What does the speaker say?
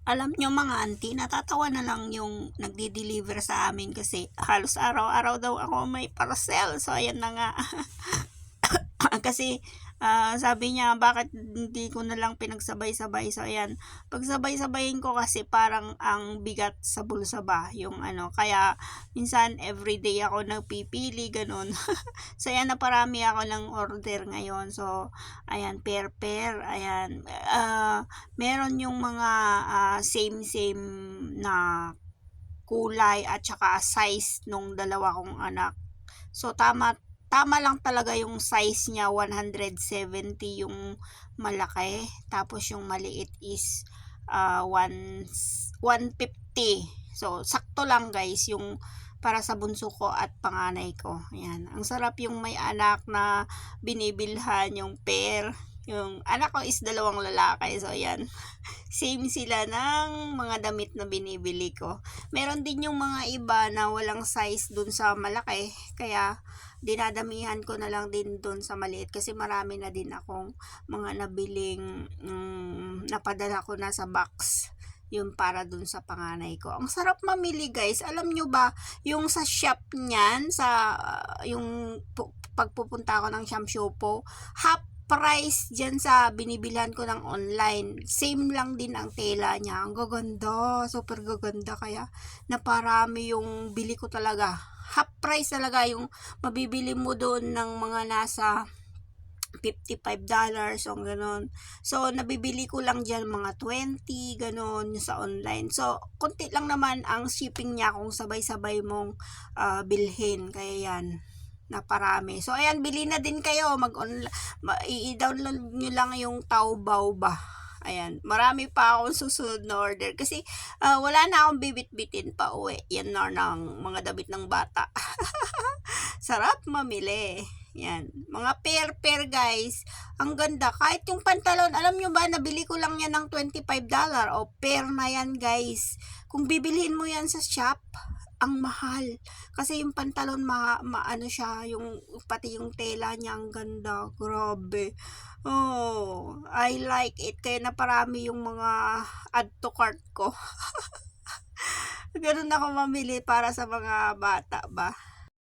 Alam niyo mga auntie, natatawa na lang yung nagde-deliver sa amin kasi halos araw-araw daw ako may parcel. So ayan na nga. Kasi sabi niya bakit hindi ko na lang pinagsabay-sabay. So ayan, pagsabay-sabayin ko kasi parang ang bigat sa bulsa ba yung ano. Kaya minsan everyday ako nagpipili ganun. So ayan, naparami ako ng order ngayon. So ayan, pair-pair. Ayan, meron yung mga same-same na kulay at saka size nung dalawa kong anak. So tama tama lang talaga yung size niya, 170 yung malaki, tapos yung maliit is 150. So sakto lang guys yung para sa bunso ko at panganay ko. Ayan. Ang sarap yung may anak na binibilhan yung pair. Yung anak ko is dalawang lalaki. So ayan. Same sila ng mga damit na binibili ko. Meron din yung mga iba na walang size dun sa malaki. Kaya dinadamihan ko na lang din dun sa maliit kasi marami na din akong mga nabiling napadala ko na sa box yung para dun sa panganay ko. Ang sarap mamili guys. Alam nyo ba, yung sa shop niyan, sa yung pagpupunta ko ng Shamshopo, half price dyan sa binibilhan ko ng online. Same lang din ang tela niya. Ang gaganda. Super gaganda. Kaya naparami yung bili ko talaga. Half price talaga yung mabibili mo doon ng mga nasa $55 o gano'n. So, nabibili ko lang dyan mga 20, gano'n sa online. So, konti lang naman ang shipping niya kung sabay-sabay mong bilhin. Kaya yan, naparami. So, ayan, bili na din kayo. I-download nyo lang yung Taobao ba. Ayan, marami pa akong susunod na order kasi wala na akong bibit-bitin pa uwi. Yan na ng mga damit ng bata. Sarap mamili. Yan. Mga pair-pair guys. Ang ganda. Kahit yung pantalon, alam nyo ba, nabili ko lang yan ng $25. O pair na yan guys. Kung bibilhin mo yan sa shop, ang mahal. Kasi yung pantalon, ano siya, yung, pati yung tela niya, ang ganda. Grabe. Oh, I like it. Kaya naparami yung mga add to cart ko. Ganun ako mamili para sa mga bata ba.